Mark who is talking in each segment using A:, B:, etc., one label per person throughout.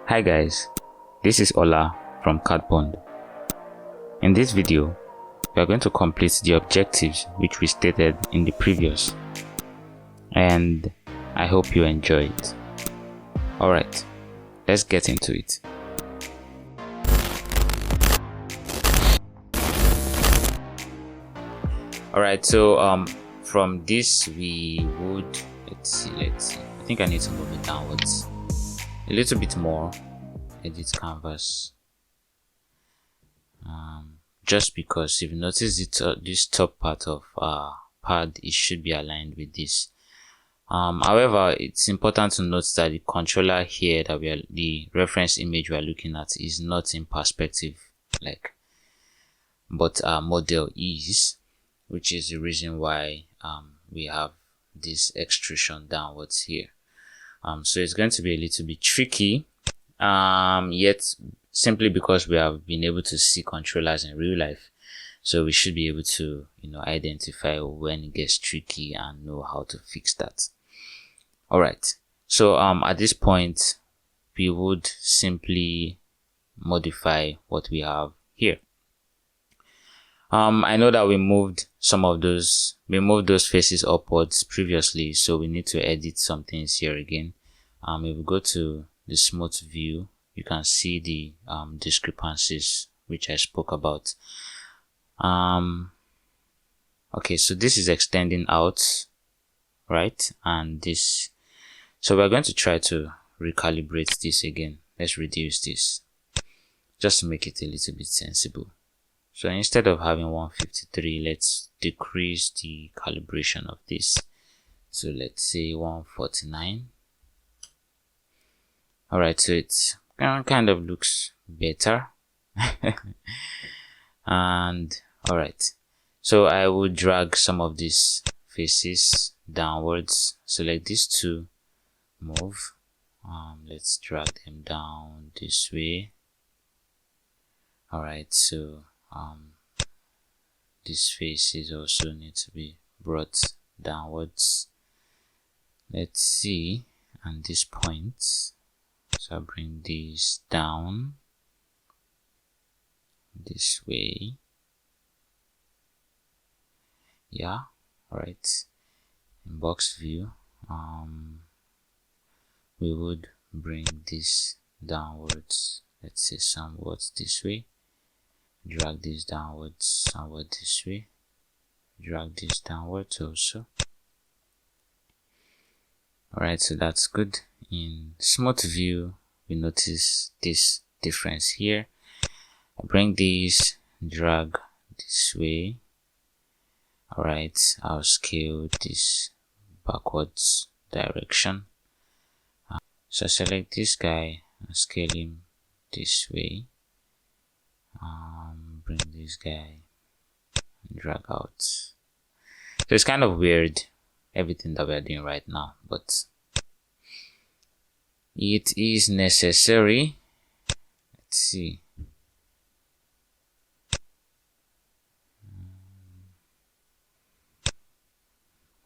A: Hi guys, this is Ola from Cardbond. In this video, we are going to complete the objectives which we stated in the previous, and I hope you enjoy it. Alright, let's get into it. Alright, so from this we would, let's see, I think I need to move it downwards a little bit more. Edit canvas, just because if you notice this top part of pad, it should be aligned with this. However, it's important to note that the controller here that the reference image we are looking at is not in perspective, but our model is, which is the reason why we have this extrusion downwards here. So it's going to be a little bit tricky, yet simply because we have been able to see controllers in real life, so we should be able to identify when it gets tricky and know how to fix that. All right, so at this point we would simply modify what we have here. I know that we moved those faces upwards previously, so we need to edit some things here again. If we go to the smooth view, you can see the discrepancies which I spoke about. Okay, so this is extending out, right? And this, so we're going to try to recalibrate this again. Let's reduce this just to make it a little bit sensible. So instead of having 153, let's decrease the calibration of this to, let's say, 149. All right, so it kind of looks better. And all right, so I will drag some of these faces downwards. Select these two, move. Let's drag them down this way. All right, so these faces also need to be brought downwards. Let's see, and this point, so I'll bring these down this way. Yeah, all right. In box view, we would bring this downwards, let's say somewhat this way. Drag this downwards somewhat this way. Drag this downwards also. Alright, so that's good. In smooth view, we notice this difference here. I bring these, drag this way. Alright, I'll scale this backwards direction. So select this guy and scale him this way. Bring this guy and drag out. So it's kind of weird, everything that we're doing right now, but it is necessary. Let's see.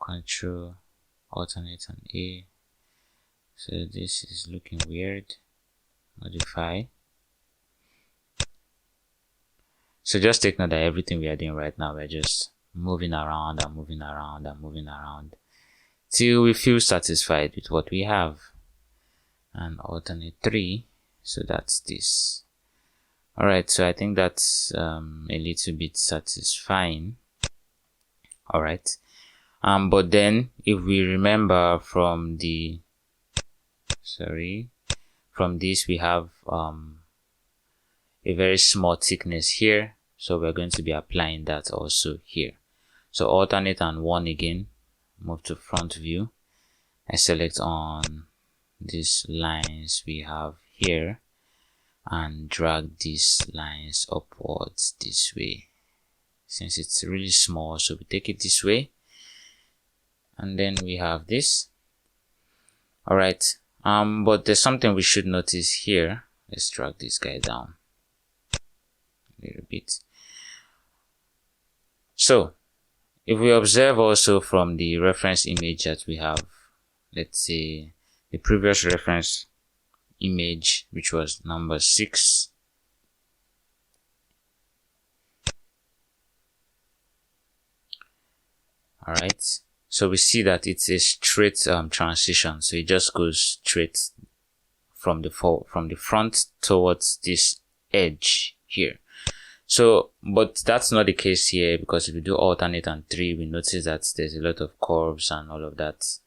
A: Control, alternate on A. So this is looking weird. Modify. So just take note that everything we are doing right now, we're just moving around and moving around and moving around till we feel satisfied with what we have. And alternate 3, so that's this. Alright, so I think that's a little bit satisfying. Alright, but then if we remember from the from this, we have a very small thickness here, so we're going to be applying that also here. So alternate and 1 again, move to front view. I select on these lines we have here and drag these lines upwards this way, since it's really small, so we take it this way, and then we have this. All right, but there's something we should notice here. Let's drag this guy down a little bit. So if we observe also from the reference image that we have, let's say the previous reference image, which was number 6. All right, so we see that it's a straight transition, so it just goes straight from the front towards this edge here. So, but that's not the case here, because if we do alternate and 3, we notice that there's a lot of curves and all of that,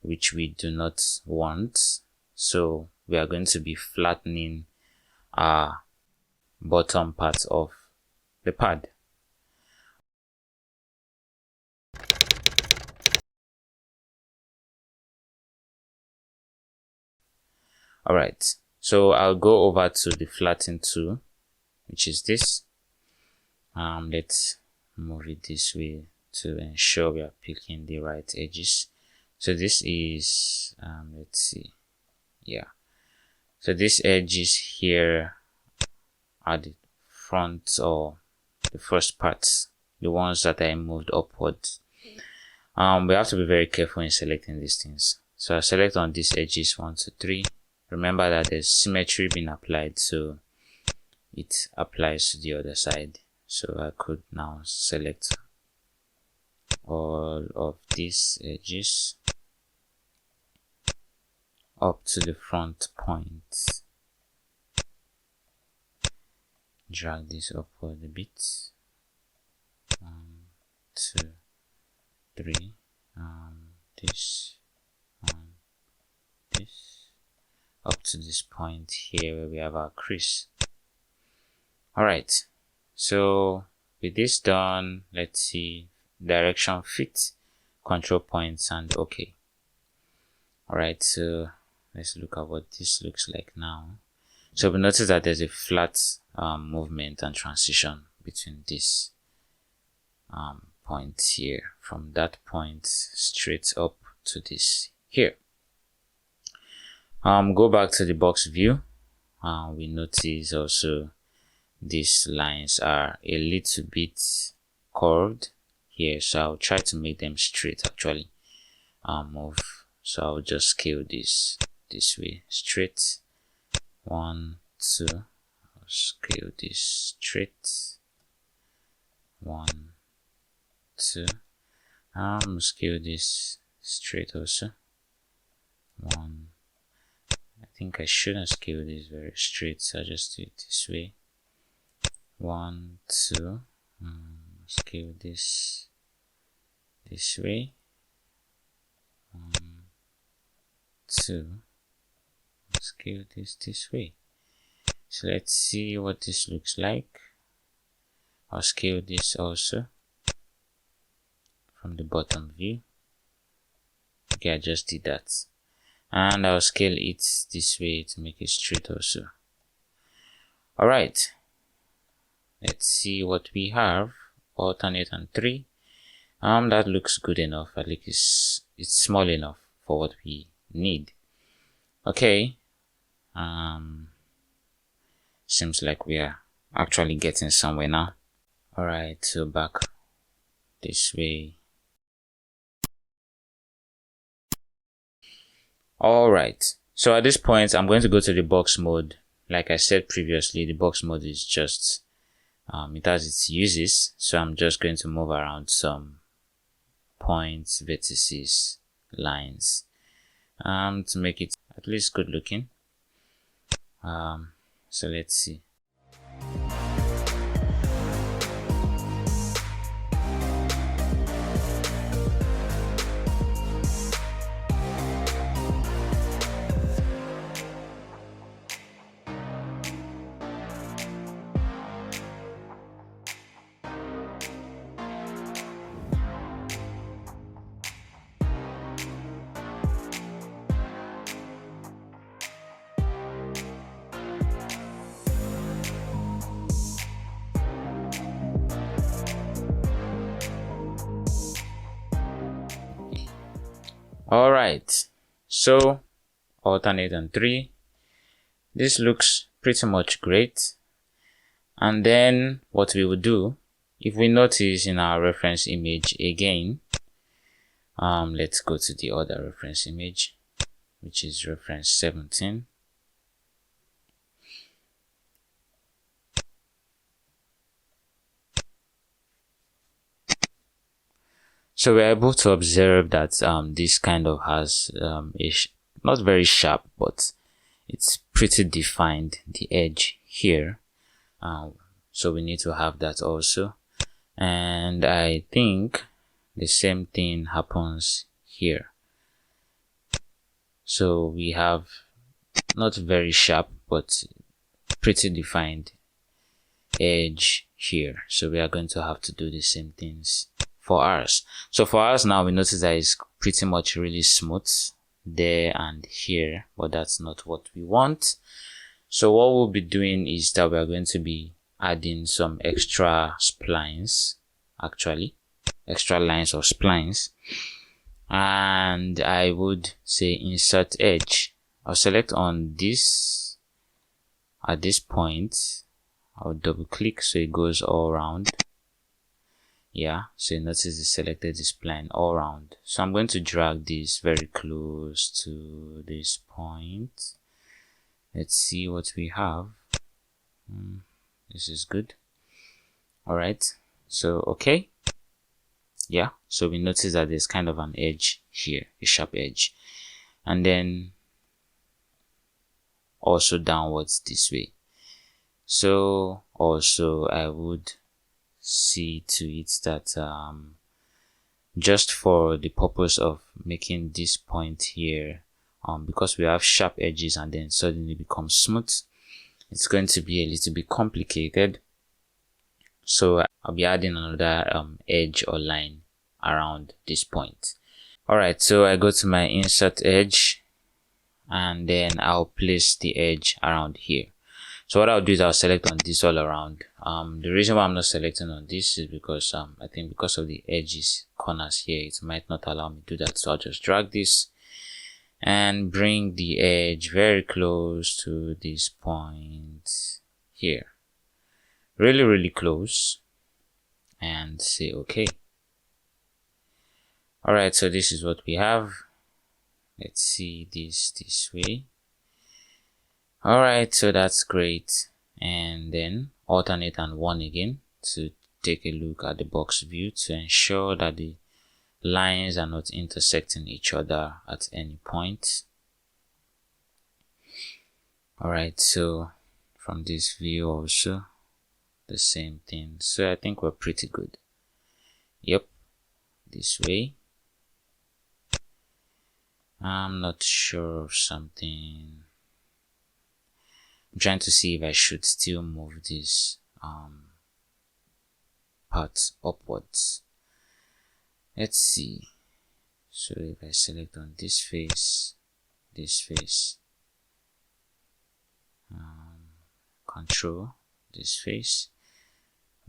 A: which we do not want. So we are going to be flattening our bottom part of the pad. Alright, so I'll go over to the flatten tool, which is this. Let's move it this way to ensure we are picking the right edges. So this is, let's see, yeah. So these edges here are the front, or the first parts, the ones that I moved upwards. We have to be very careful in selecting these things. So I select on these edges 1, 2, 3. Remember that there's symmetry being applied, so it applies to the other side. So I could now select all of these edges up to the front point. Drag this upward a bit. 1, 2, 3. This, this, up to this point here where we have our crease. Alright, so with this done, let's see, direction fit, control points, and OK. Alright, so let's look at what this looks like now. So we notice that there's a flat movement and transition between this point here, from that point straight up to this here. Go back to the box view. We notice also these lines are a little bit curved here, so I'll try to make them straight actually. Move, so I'll just scale this way straight. 1, 2. I'll scale this straight. 1, 2. Scale this straight also. 1. I think I shouldn't scale this very straight, so I'll just do it this way. 1, 2. Scale this way. 1, 2. Scale this way. So let's see what this looks like. I'll scale this also from the bottom view. Okay, I just did that. And I'll scale it this way to make it straight also. Alright, let's see what we have. Alternate and 3. That looks good enough. I think it's small enough for what we need. Okay. Seems like we are actually getting somewhere now. Alright, so back this way. Alright, so at this point I'm going to go to the box mode. Like I said previously, the box mode is just it has its uses, so I'm just going to move around some points, vertices, lines to make it at least good looking. So let's see. Alright, so alternate and 3. This looks pretty much great. And then what we will do, if we notice in our reference image again, let's go to the other reference image, which is reference 17. So we're able to observe that this kind of has not very sharp, but it's pretty defined, the edge here. So we need to have that also. And I think the same thing happens here. So we have not very sharp, but pretty defined edge here. So we are going to have to do the same things for ours. So for ours now, we notice that it's pretty much really smooth there and here, but that's not what we want. So what we'll be doing is that we are going to be adding some extra splines, actually extra lines of splines. And I would say insert edge. I'll select on this at this point. I'll double click so it goes all around. Yeah, so you notice it selected this spline all around. So I'm going to drag this very close to this point. Let's see what we have. This is good. All right, so okay. Yeah, so we notice that there's kind of an edge here, a sharp edge, and then also downwards this way. So also I would see to it that just for the purpose of making this point here, because we have sharp edges and then suddenly become smooth, it's going to be a little bit complicated. So I'll be adding another edge or line around this point. Alright, so I go to my insert edge and then I'll place the edge around here. So what I'll do is I'll select on this all around. The reason why I'm not selecting on this is because I think because of the edges, corners here, it might not allow me to do that. So I'll just drag this and bring the edge very close to this point here. Really close, and say okay. Alright, so this is what we have. Let's see this way. Alright, so that's great. And then alternate and 1 again to take a look at the box view to ensure that the lines are not intersecting each other at any point. Alright, so from this view also the same thing. So I think we're pretty good. Yep, this way. I'm not sure of something. I'm trying to see if I should still move this part upwards. Let's see. So if I select on this face, control this face,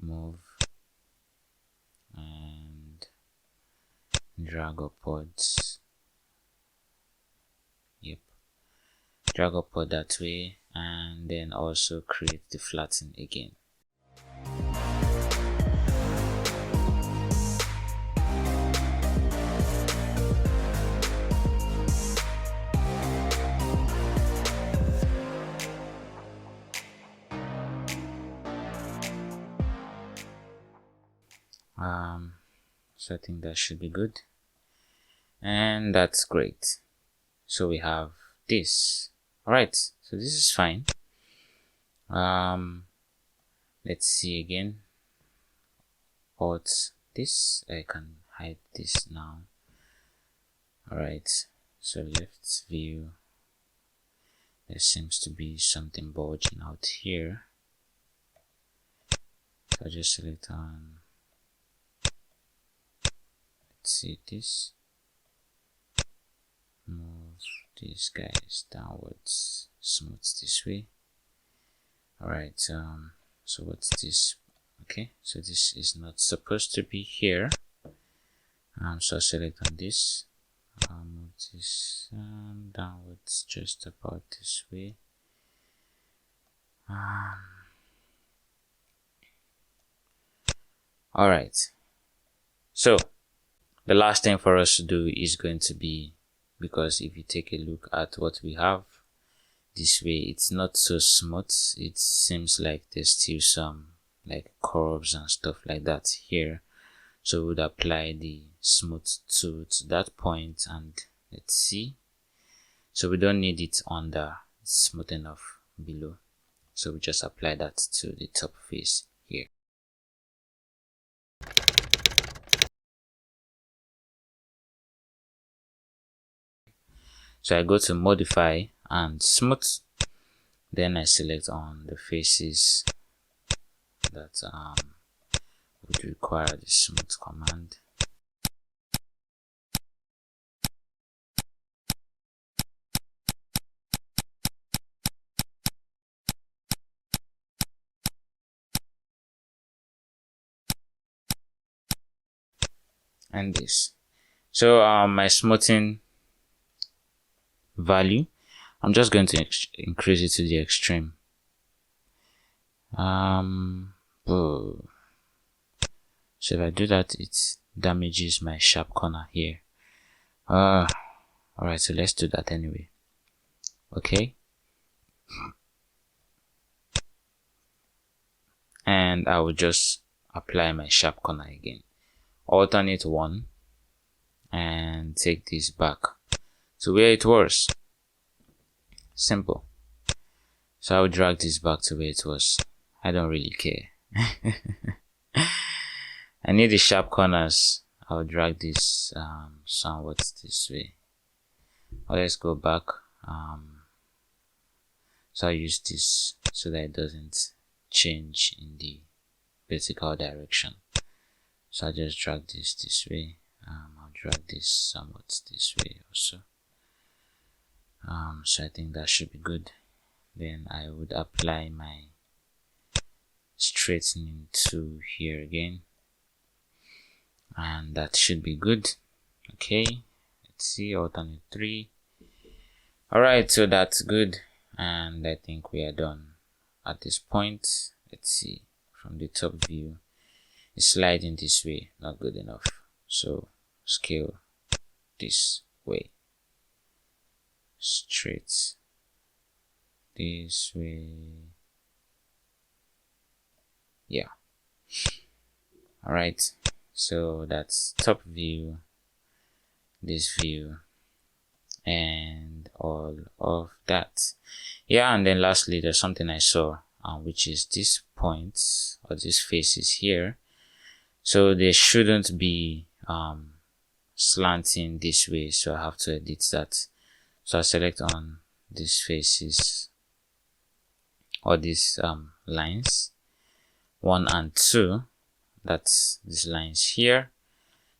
A: move and drag upwards. Yep, drag upward that way, and then also create the flatten again. So I think that should be good, and that's great. So we have this. Alright, so this is fine. Let's see again. Alt this, I can hide this now. Alright, so left view, there seems to be something bulging out here. So I'll just select on, let's see this, move these guys downwards, smooth this way. Alright, so what's this? Okay, so this is not supposed to be here. So I'll select on this, move this downwards just about this way. Alright, so the last thing for us to do is going to be, because if you take a look at what we have this way, it's not so smooth. It seems like there's still some like curves and stuff like that here. So we would apply the smooth to that point, and let's see. So we don't need it under, it's smooth enough below. So we just apply that to the top face here. So I go to modify and smooth, then I select on the faces that would require the smooth command. And this. So my smoothing value, I'm just going to increase it to the extreme. So if I do that, it damages my sharp corner here. Alright, so let's do that anyway. Okay. And I will just apply my sharp corner again. Alternate one and take this back to where it was. Simple. So I will drag this back to where it was. I don't really care. I need the sharp corners. I'll drag this somewhat this way. Let's go back. So I'll use this so that it doesn't change in the vertical direction. So I'll just drag this way. I'll drag this somewhat this way also. So I think that should be good. Then I would apply my straightening to here again, and that should be good. Okay, let's see, alternate 3. Alright, so that's good, and I think we are done at this point. Let's see, from the top view, it's sliding this way, not good enough, so scale this way, straight this way. Yeah. Alright, so that's top view, this view, and all of that. Yeah, and then lastly, there's something I saw, which is this point or these faces here. So they shouldn't be slanting this way, so I have to edit that. So I select on these faces or these lines 1 and 2, that's these lines here.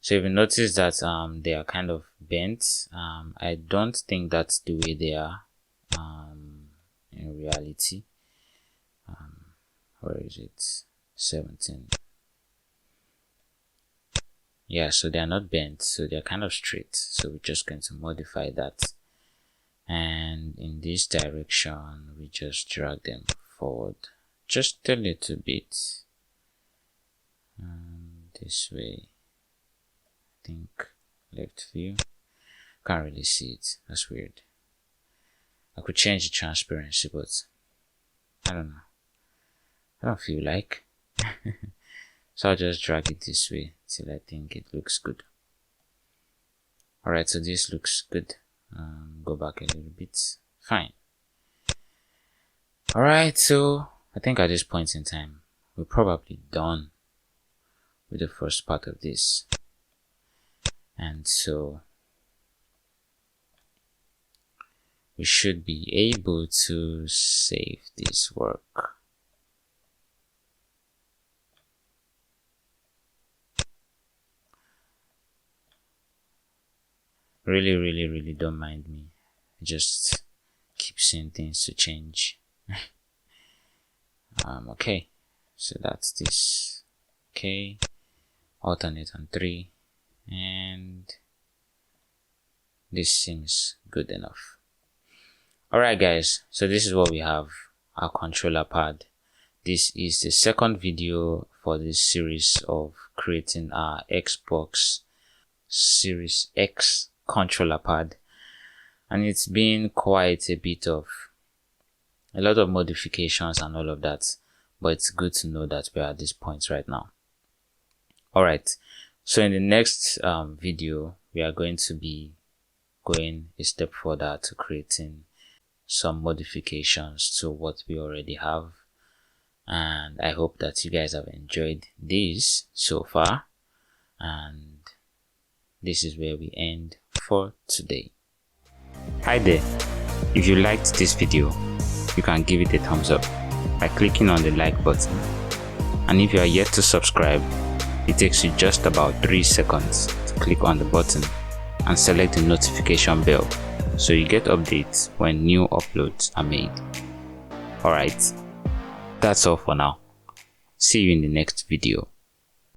A: So if you notice that they are kind of bent, I don't think that's the way they are in reality. Where is it? 17. Yeah, so they are not bent, so they're kind of straight. So we're just going to modify that, and in this direction we just drag them forward just a little bit, this way. I think left view, can't really see it, that's weird. I could change the transparency, but I don't know, I don't feel like. So I'll just drag it this way till I think it looks good. Alright, so this looks good. Go back a little bit. Fine. Alright, so I think at this point in time, we're probably done with the first part of this. And so we should be able to save this work. Really don't mind me. I just keep seeing things to change. Okay, so that's this. Okay, alternate on 3, and this seems good enough. Alright guys, so this is what we have, our controller pad. This is the second video for this series of creating our Xbox Series X controller pad, and it's been quite a bit of a lot of modifications and all of that, but it's good to know that we're at this point right now. Alright, So in the next video, we are going to be going a step further to creating some modifications to what we already have. And I hope that you guys have enjoyed this so far. And this is where we end for today. Hi there. If you liked this video, you can give it a thumbs up by clicking on the like button. And if you are yet to subscribe, it takes you just about 3 seconds to click on the button and select the notification bell so you get updates when new uploads are made. Alright, that's all for now. See you in the next video.